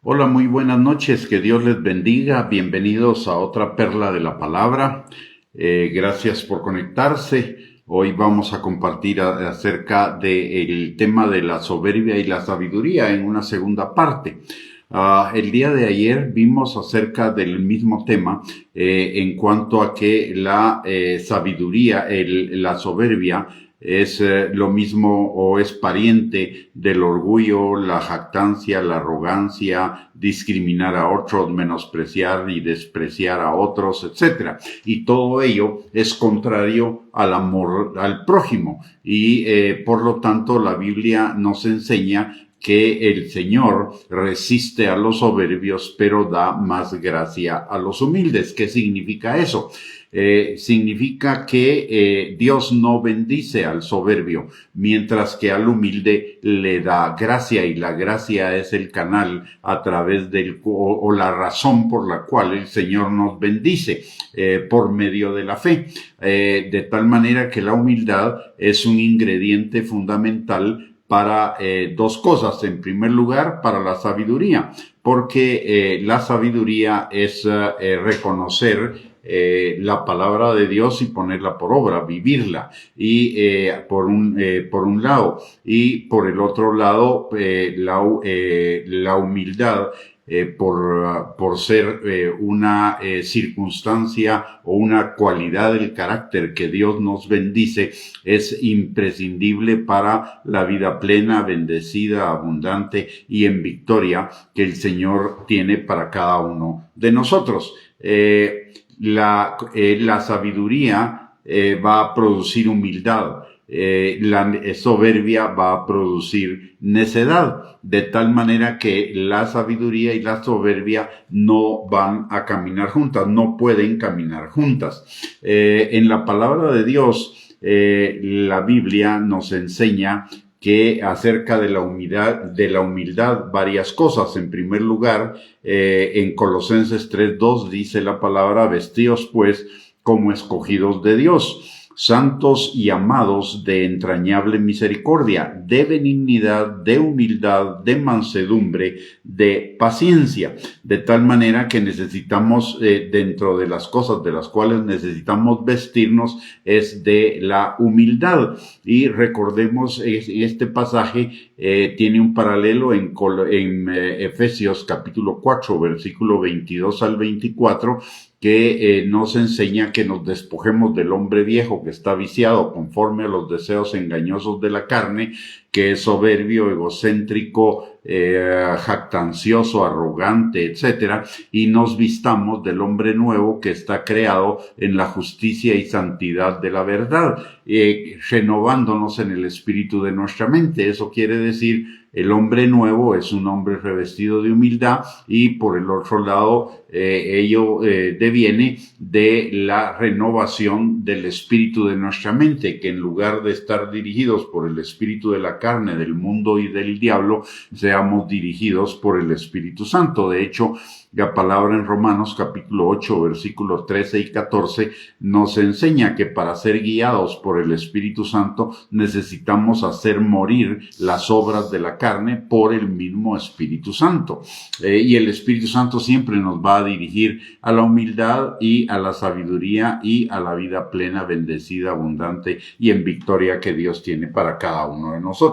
Hola, muy buenas noches, que Dios les bendiga, bienvenidos a otra perla de la palabra. Gracias por conectarse. Hoy vamos a compartir acerca del tema de la soberbia y la sabiduría en una segunda parte. El día de ayer vimos acerca del mismo tema en cuanto a que la sabiduría, la soberbia, es lo mismo o es pariente del orgullo, la jactancia, la arrogancia, discriminar a otros, menospreciar y despreciar a otros, etcétera. Y todo ello es contrario al amor al prójimo. Y por lo tanto la Biblia nos enseña que el Señor resiste a los soberbios, pero da más gracia a los humildes. ¿Qué significa eso? Significa que Dios no bendice al soberbio, mientras que al humilde le da gracia, y la gracia es el canal a través del o la razón por la cual el Señor nos bendice por medio de la fe. De tal manera que la humildad es un ingrediente fundamental para dos cosas. En primer lugar, para la sabiduría, porque la sabiduría es reconocer la palabra de Dios y ponerla por obra, vivirla, y por un lado, y por el otro lado la humildad, por ser una circunstancia o una cualidad del carácter que Dios nos bendice, es imprescindible para la vida plena, bendecida, abundante y en victoria que el Señor tiene para cada uno de nosotros. La sabiduría va a producir humildad. La soberbia va a producir necedad, de tal manera que la sabiduría y la soberbia no van a caminar juntas, no pueden caminar juntas. En la palabra de Dios, la Biblia nos enseña que acerca de la humildad varias cosas. En primer lugar, en Colosenses 3:2 dice la palabra: vestíos pues como escogidos de Dios, santos y amados, de entrañable misericordia, de benignidad, de humildad, de mansedumbre, de paciencia. De tal manera que necesitamos, dentro de las cosas de las cuales necesitamos vestirnos, es de la humildad. Y recordemos, este pasaje tiene un paralelo en Efesios capítulo 4, versículo 22 al 24, que nos enseña que nos despojemos del hombre viejo que está viciado conforme a los deseos engañosos de la carne, que es soberbio, egocéntrico, jactancioso, arrogante, etcétera, y nos vistamos del hombre nuevo que está creado en la justicia y santidad de la verdad, renovándonos en el espíritu de nuestra mente. Eso quiere decir, el hombre nuevo es un hombre revestido de humildad, y por el otro lado, ello deviene de la renovación del espíritu de nuestra mente, que en lugar de estar dirigidos por el espíritu de la carne, del mundo y del diablo, seamos dirigidos por el Espíritu Santo. De hecho, la palabra en Romanos capítulo 8, versículos 13 y 14 nos enseña que para ser guiados por el Espíritu Santo necesitamos hacer morir las obras de la carne por el mismo Espíritu Santo. Y el Espíritu Santo siempre nos va a dirigir a la humildad y a la sabiduría y a la vida plena, bendecida, abundante y en victoria que Dios tiene para cada uno de nosotros.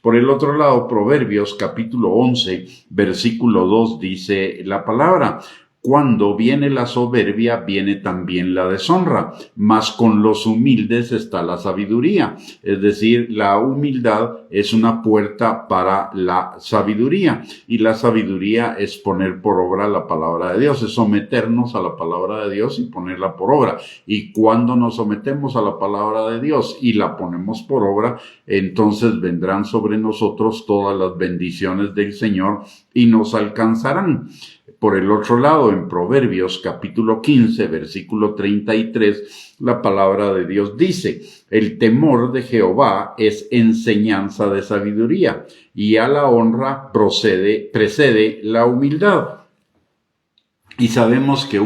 Por el otro lado, Proverbios capítulo 11, versículo 2 dice la palabra: cuando viene la soberbia, viene también la deshonra, mas con los humildes está la sabiduría. Es decir, la humildad es una puerta para la sabiduría, y la sabiduría es poner por obra la palabra de Dios, es someternos a la palabra de Dios y ponerla por obra. Y cuando nos sometemos a la palabra de Dios y la ponemos por obra, entonces vendrán sobre nosotros todas las bendiciones del Señor y nos alcanzarán. Por el otro lado, en Proverbios capítulo 15, versículo 33, la palabra de Dios dice: el temor de Jehová es enseñanza de sabiduría, y a la honra precede la humildad. Y sabemos que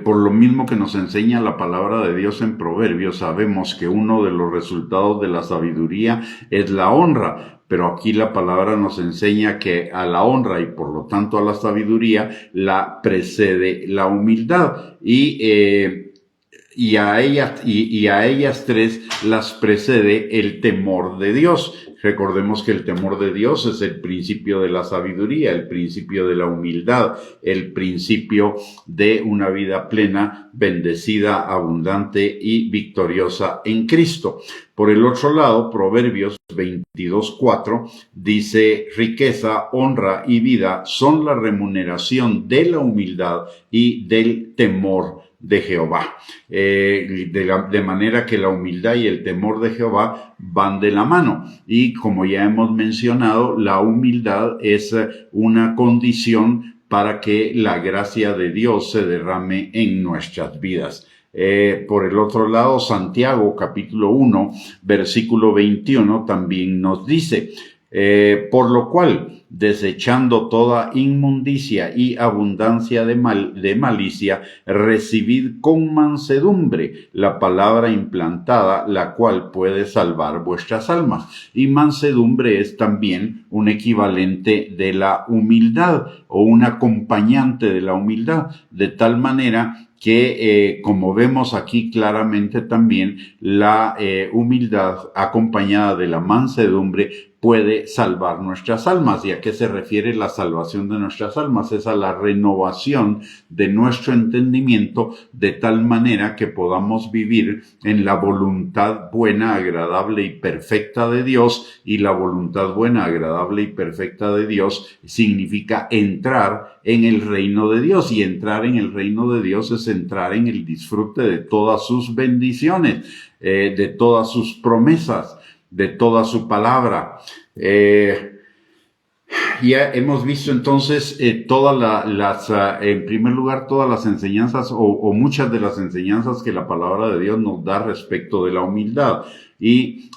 por lo mismo que nos enseña la palabra de Dios en Proverbios, sabemos que uno de los resultados de la sabiduría es la honra, pero aquí la palabra nos enseña que a la honra y por lo tanto a la sabiduría la precede la humildad y a ellas tres las precede el temor de Dios. Recordemos que el temor de Dios es el principio de la sabiduría, el principio de la humildad, el principio de una vida plena, bendecida, abundante y victoriosa en Cristo. Por el otro lado, Proverbios 22:4 dice: riqueza, honra y vida son la remuneración de la humildad y del temor de Jehová. De manera que la humildad y el temor de Jehová van de la mano. Y como ya hemos mencionado, la humildad es una condición para que la gracia de Dios se derrame en nuestras vidas. Por el otro lado, Santiago capítulo 1, versículo 21 también nos dice: por lo cual, desechando toda inmundicia y abundancia de malicia, recibid con mansedumbre la palabra implantada, la cual puede salvar vuestras almas. Y mansedumbre es también un equivalente de la humildad o un acompañante de la humildad, de tal manera que, como vemos aquí claramente también, la humildad acompañada de la mansedumbre puede salvar nuestras almas. ¿Y a qué se refiere la salvación de nuestras almas? Es a la renovación de nuestro entendimiento de tal manera que podamos vivir en la voluntad buena, agradable y perfecta de Dios. Y la voluntad buena, agradable y perfecta de Dios significa entrar en el reino de Dios, y entrar en el reino de Dios es entrar en el disfrute de todas sus bendiciones, de todas sus promesas, de toda su palabra. Ya hemos visto entonces en primer lugar, todas las enseñanzas o muchas de las enseñanzas que la palabra de Dios nos da respecto de la humildad. Y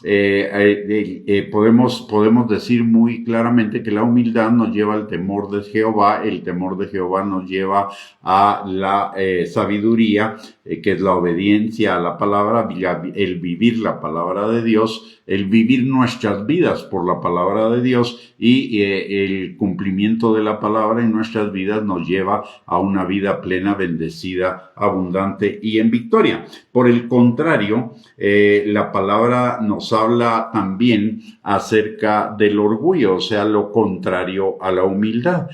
podemos decir muy claramente que la humildad nos lleva al temor de Jehová, el temor de Jehová nos lleva a la sabiduría, que es la obediencia a la palabra, el vivir la palabra de Dios, el vivir nuestras vidas por la palabra de Dios, y el cumplimiento de la palabra en nuestras vidas nos lleva a una vida plena, bendecida, abundante y en victoria. Por el contrario, la palabra nos habla también acerca del orgullo, o sea, lo contrario a la humildad.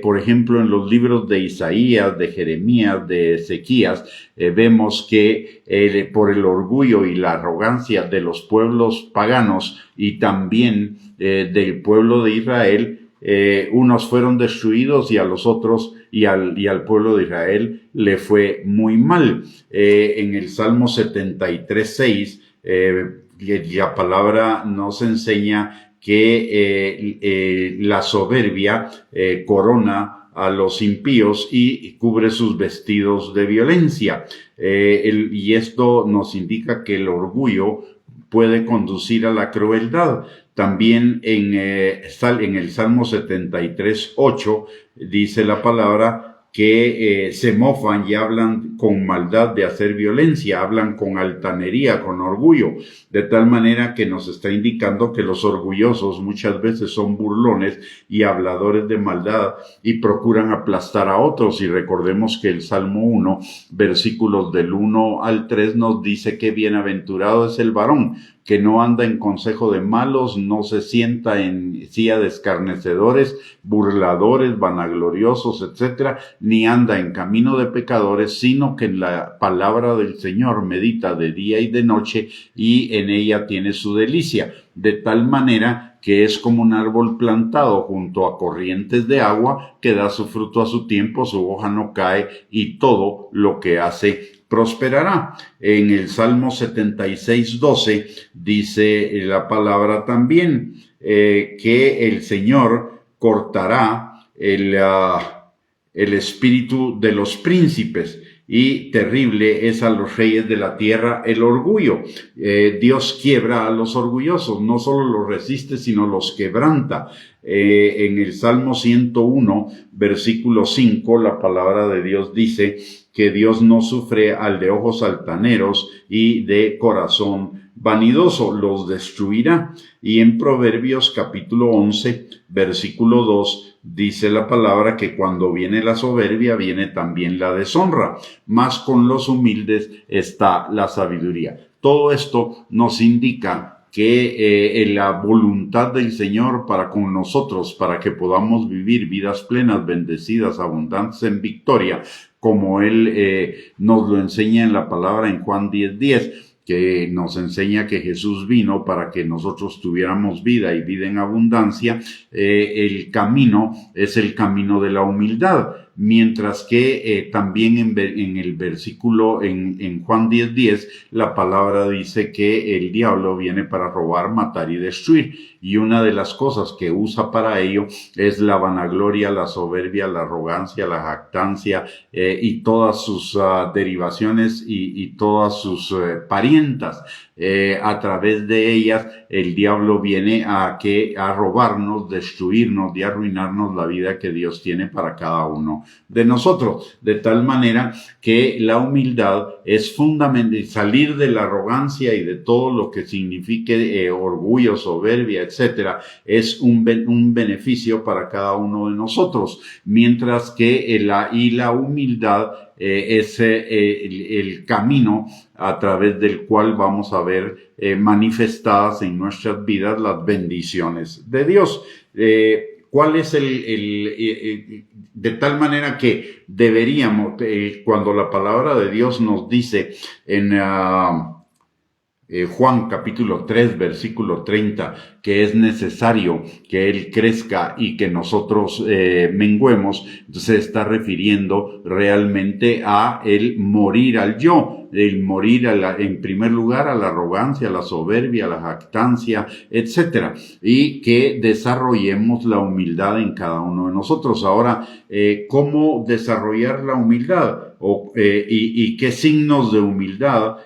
Por ejemplo, en los libros de Isaías, de Jeremías, de Ezequías, vemos que por el orgullo y la arrogancia de los pueblos paganos y también del pueblo de Israel, unos fueron destruidos y a los otros y al pueblo de Israel le fue muy mal. En el Salmo 73:6, la palabra nos enseña que la soberbia corona a los impíos y cubre sus vestidos de violencia. Y esto nos indica que el orgullo puede conducir a la crueldad. También en el Salmo 73:8 dice la palabra que se mofan y hablan con maldad de hacer violencia, hablan con altanería, con orgullo, de tal manera que nos está indicando que los orgullosos muchas veces son burlones y habladores de maldad y procuran aplastar a otros. Y recordemos que el Salmo 1, versículos del 1 al 3 nos dice que bienaventurado es el varón que no anda en consejo de malos, no se sienta en silla de escarnecedores, burladores, vanagloriosos, etcétera, ni anda en camino de pecadores, sino que en la palabra del Señor medita de día y de noche, y en ella tiene su delicia, de tal manera que es como un árbol plantado junto a corrientes de agua, que da su fruto a su tiempo, su hoja no cae, y todo lo que hace prosperará. En el Salmo 76:12 dice la palabra también que el Señor cortará el espíritu de los príncipes, y terrible es a los reyes de la tierra el orgullo. Dios quiebra a los orgullosos, no solo los resiste, sino los quebranta. En el Salmo 101, versículo 5, la palabra de Dios dice que Dios no sufre al de ojos altaneros y de corazón vanidoso, los destruirá. Y en Proverbios capítulo 11, versículo 2, dice la palabra que cuando viene la soberbia, viene también la deshonra, mas con los humildes está la sabiduría. Todo esto nos indica que la voluntad del Señor para con nosotros, para que podamos vivir vidas plenas, bendecidas, abundantes en victoria, como Él nos lo enseña en la palabra en Juan 10:10, que nos enseña que Jesús vino para que nosotros tuviéramos vida y vida en abundancia. El camino es el camino de la humildad. Mientras que también en el versículo, en Juan 10:10, la palabra dice que el diablo viene para robar, matar y destruir. Y una de las cosas que usa para ello es la vanagloria, la soberbia, la arrogancia, la jactancia y todas sus derivaciones y todas sus parientas. A través de ellas el diablo viene a robarnos, destruirnos y arruinarnos la vida que Dios tiene para cada uno de nosotros, de tal manera que la humildad es fundamental. Salir de la arrogancia y de todo lo que signifique orgullo, soberbia, etcétera, es un beneficio para cada uno de nosotros, mientras que la humildad es el camino a través del cual vamos a ver manifestadas en nuestras vidas las bendiciones de Dios. ¿Cuál es de tal manera que deberíamos, cuando la palabra de Dios nos dice en Juan capítulo 3, versículo 30, que es necesario que Él crezca y que nosotros menguemos, entonces se está refiriendo realmente a el morir al yo, el morir en primer lugar a la arrogancia, a la soberbia, a la jactancia, etcétera, y que desarrollemos la humildad en cada uno de nosotros. Ahora, ¿cómo desarrollar la humildad? ¿Y qué signos de humildad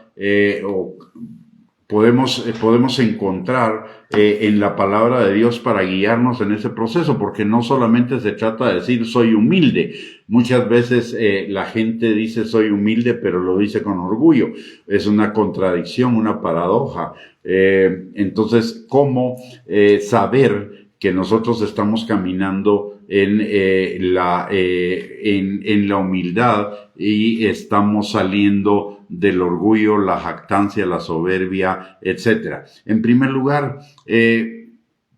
podemos encontrar en la palabra de Dios para guiarnos en ese proceso? Porque no solamente se trata de decir soy humilde. Muchas veces la gente dice soy humilde, pero lo dice con orgullo. Es una contradicción, una paradoja. Entonces, ¿cómo saber que nosotros estamos caminando en la humildad y estamos saliendo del orgullo, la jactancia, la soberbia, etcétera? En primer lugar,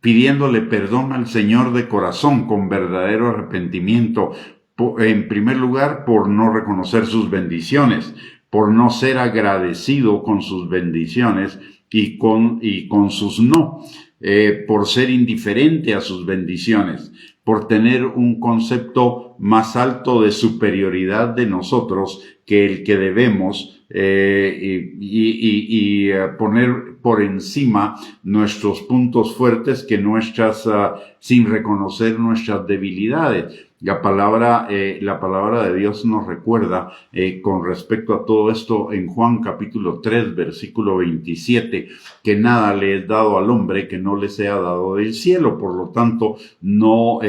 pidiéndole perdón al Señor de corazón, con verdadero arrepentimiento. En primer lugar, por no reconocer sus bendiciones, por no ser agradecido con sus bendiciones y con sus no, por ser indiferente a sus bendiciones, por tener un concepto más alto de superioridad de nosotros que el que debemos, poner por encima nuestros puntos fuertes que sin reconocer nuestras debilidades. La palabra de Dios nos recuerda con respecto a todo esto en Juan capítulo 3, versículo 27, que nada le es dado al hombre que no le sea dado del cielo. Por lo tanto, no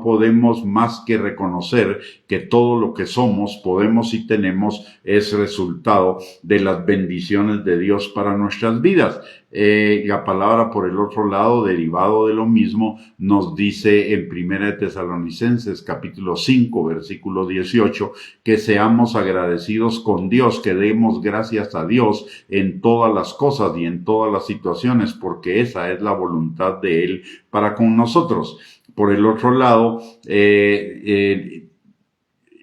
podemos más que reconocer que todo lo que somos, podemos y tenemos es resultado de las bendiciones de Dios para nuestras vidas. La palabra, por el otro lado, derivado de lo mismo, nos dice en Primera de Tesalonicenses capítulo 5, versículo 18, que seamos agradecidos con Dios, que demos gracias a Dios en todas las cosas y en todas las situaciones, porque esa es la voluntad de Él para con nosotros. Por el otro lado,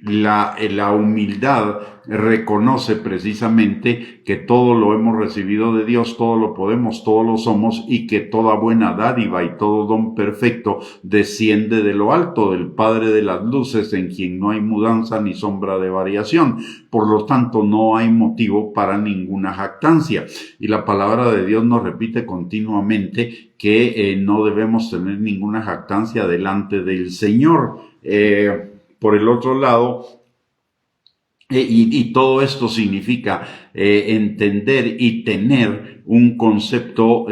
la humildad reconoce precisamente que todo lo hemos recibido de Dios, todo lo podemos, todo lo somos, y que toda buena dádiva y todo don perfecto desciende de lo alto, del Padre de las luces, en quien no hay mudanza ni sombra de variación. Por lo tanto, no hay motivo para ninguna jactancia. Y la palabra de Dios nos repite continuamente que no debemos tener ninguna jactancia delante del Señor. Por el otro lado, y todo esto significa entender y tener un concepto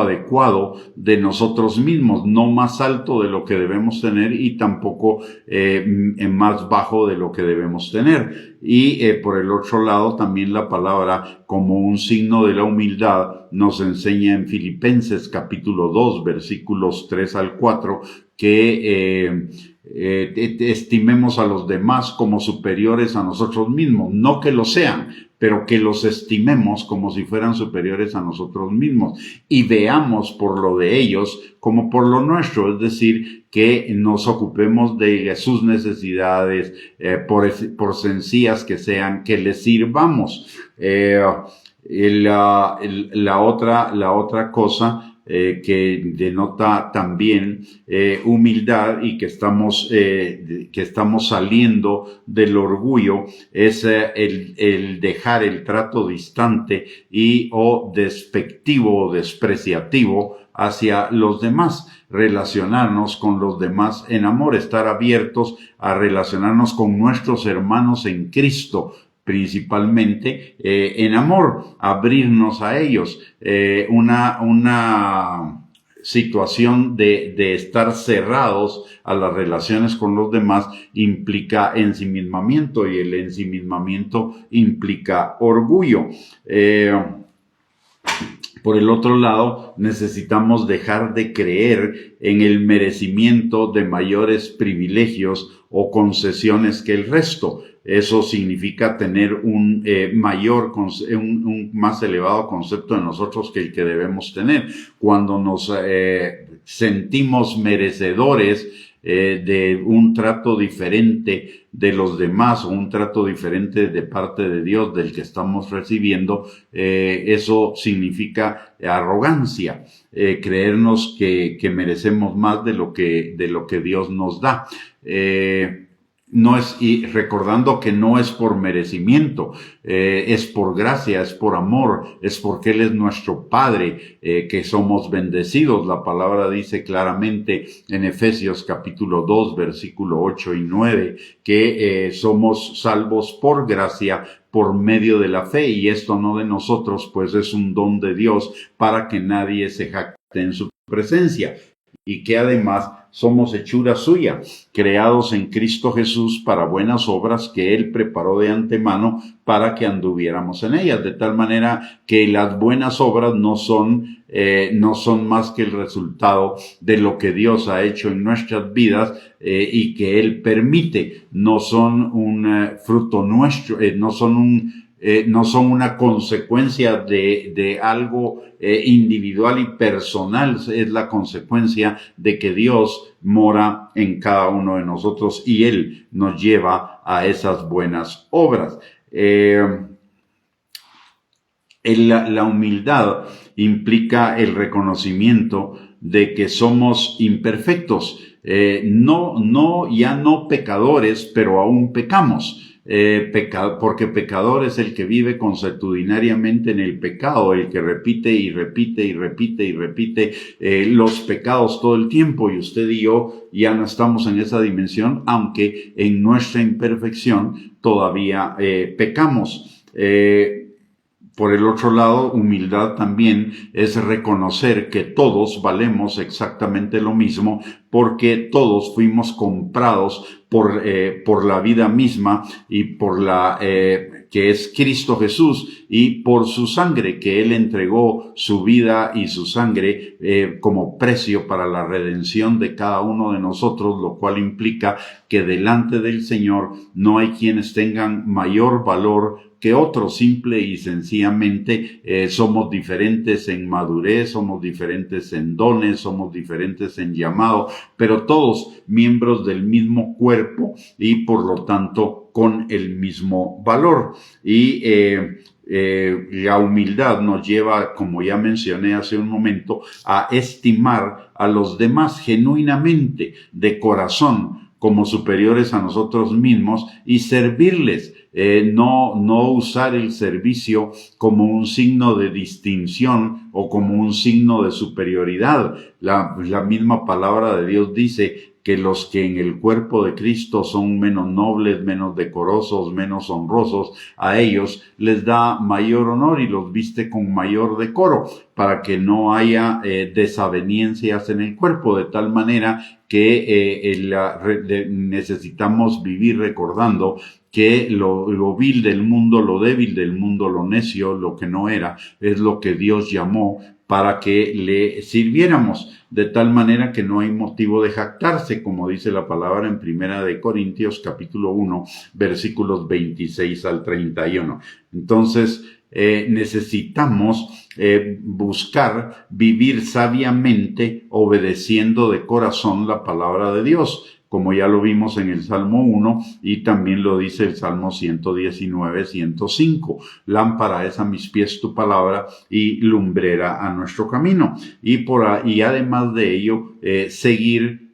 adecuado de nosotros mismos, no más alto de lo que debemos tener y tampoco más bajo de lo que debemos tener. Y por el otro lado, también la palabra, como un signo de la humildad, nos enseña en Filipenses capítulo 2, versículos 3 al 4, que estimemos a los demás como superiores a nosotros mismos, no que lo sean, pero que los estimemos como si fueran superiores a nosotros mismos y veamos por lo de ellos como por lo nuestro, es decir, que nos ocupemos de sus necesidades, por sencillas que sean, que les sirvamos. La otra cosa que denota también humildad y que estamos saliendo del orgullo es el dejar el trato distante o despectivo o despreciativo hacia los demás, relacionarnos con los demás en amor, estar abiertos a relacionarnos con nuestros hermanos en Cristo, principalmente en amor, abrirnos a ellos. Una situación de estar cerrados a las relaciones con los demás implica ensimismamiento y el ensimismamiento implica orgullo. Por el otro lado, necesitamos dejar de creer en el merecimiento de mayores privilegios o concesiones que el resto. Eso significa tener un más elevado concepto de nosotros que el que debemos tener. Cuando nos sentimos merecedores de un trato diferente de los demás o un trato diferente de parte de Dios del que estamos recibiendo, eso significa arrogancia, creernos que merecemos más de lo que Dios nos da. Y recordando que no es por merecimiento, es por gracia, es por amor, es porque Él es nuestro Padre, que somos bendecidos. La palabra dice claramente en Efesios capítulo 2, versículo 8 y 9, que somos salvos por gracia, por medio de la fe, y esto no de nosotros, pues es un don de Dios para que nadie se jacte en su presencia. Y que además somos hechura suya, creados en Cristo Jesús para buenas obras que Él preparó de antemano para que anduviéramos en ellas, de tal manera que las buenas obras no son más que el resultado de lo que Dios ha hecho en nuestras vidas y que Él permite, no son un fruto nuestro, no son una consecuencia de algo individual y personal, es la consecuencia de que Dios mora en cada uno de nosotros y Él nos lleva a esas buenas obras. La humildad implica el reconocimiento de que somos imperfectos, ya no pecadores, pero aún pecamos. Porque pecador es el que vive consuetudinariamente en el pecado, el que repite y repite y repite y repite los pecados todo el tiempo, y usted y yo ya no estamos en esa dimensión, aunque en nuestra imperfección todavía pecamos. Por el otro lado, humildad también es reconocer que todos valemos exactamente lo mismo, porque todos fuimos comprados por la vida misma y por que es Cristo Jesús, y por su sangre, que Él entregó su vida y su sangre como precio para la redención de cada uno de nosotros, lo cual implica que delante del Señor no hay quienes tengan mayor valor que otros. Simple y sencillamente somos diferentes en madurez, somos diferentes en dones, somos diferentes en llamado, pero todos miembros del mismo cuerpo y por lo tanto con el mismo valor. Y la humildad nos lleva, como ya mencioné hace un momento, a estimar a los demás genuinamente, de corazón, como superiores a nosotros mismos y servirles. No usar el servicio como un signo de distinción o como un signo de superioridad. La misma palabra de Dios dice que los que en el cuerpo de Cristo son menos nobles, menos decorosos, menos honrosos, a ellos les da mayor honor y los viste con mayor decoro, para que no haya desavenencias en el cuerpo, de tal manera que necesitamos vivir recordando que lo vil del mundo, lo débil del mundo, lo necio, lo que no era, es lo que Dios llamó para que le sirviéramos, de tal manera que no hay motivo de jactarse, como dice la palabra en Primera de Corintios, capítulo 1, versículos 26 al 31. Entonces, necesitamos buscar vivir sabiamente, obedeciendo de corazón la palabra de Dios, como ya lo vimos en el Salmo 1 y también lo dice el Salmo 119, 105. Lámpara es a mis pies tu palabra y lumbrera a nuestro camino. Y además de ello, seguir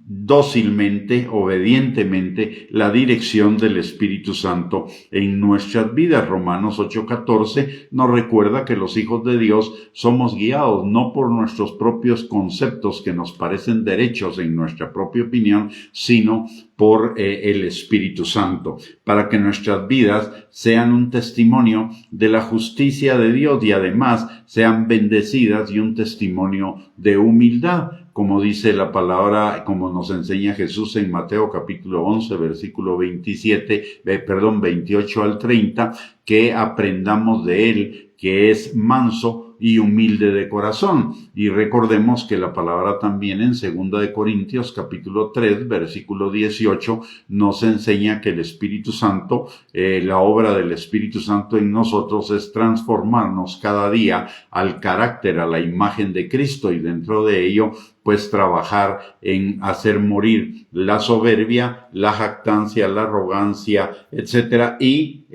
dócilmente, obedientemente, la dirección del Espíritu Santo en nuestras vidas. Romanos 8:14 nos recuerda que los hijos de Dios somos guiados no por nuestros propios conceptos que nos parecen derechos en nuestra propia opinión, sino por el Espíritu Santo, para que nuestras vidas sean un testimonio de la justicia de Dios y además sean bendecidas y un testimonio de humildad, como dice la palabra, como nos enseña Jesús en Mateo capítulo 11, versículo 28 al 30, que aprendamos de él, que es manso y humilde de corazón. Y recordemos que la palabra también en 2 de Corintios capítulo 3, versículo 18, nos enseña que el Espíritu Santo, la obra del Espíritu Santo en nosotros es transformarnos cada día al carácter, a la imagen de Cristo, y dentro de ello pues trabajar en hacer morir la soberbia, la jactancia, la arrogancia, etcétera, y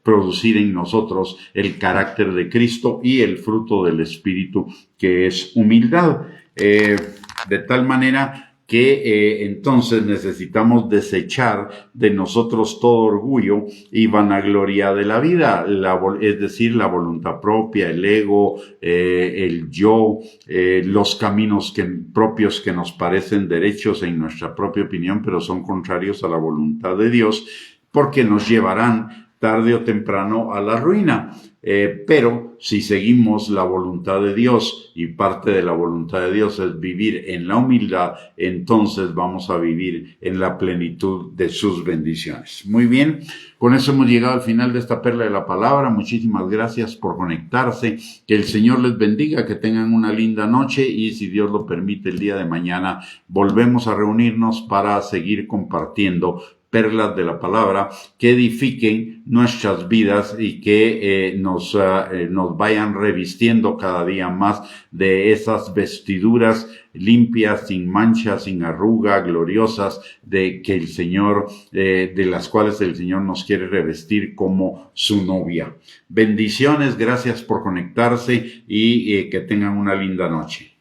producir en nosotros el carácter de Cristo y el fruto del Espíritu, que es humildad. De tal manera que entonces necesitamos desechar de nosotros todo orgullo y vanagloria de la vida, es decir, la voluntad propia, el ego, el yo, los caminos propios que nos parecen derechos en nuestra propia opinión, pero son contrarios a la voluntad de Dios, porque nos llevarán tarde o temprano a la ruina. Pero si seguimos la voluntad de Dios, y parte de la voluntad de Dios es vivir en la humildad, entonces vamos a vivir en la plenitud de sus bendiciones. Muy bien, con eso hemos llegado al final de esta perla de la palabra. Muchísimas gracias por conectarse. Que el Señor les bendiga, que tengan una linda noche, y si Dios lo permite, el día de mañana volvemos a reunirnos para seguir compartiendo perlas de la palabra que edifiquen nuestras vidas y que nos vayan revistiendo cada día más de esas vestiduras limpias, sin mancha, sin arruga, gloriosas, de que el Señor, de las cuales el Señor nos quiere revestir como su novia. Bendiciones, gracias por conectarse y que tengan una linda noche.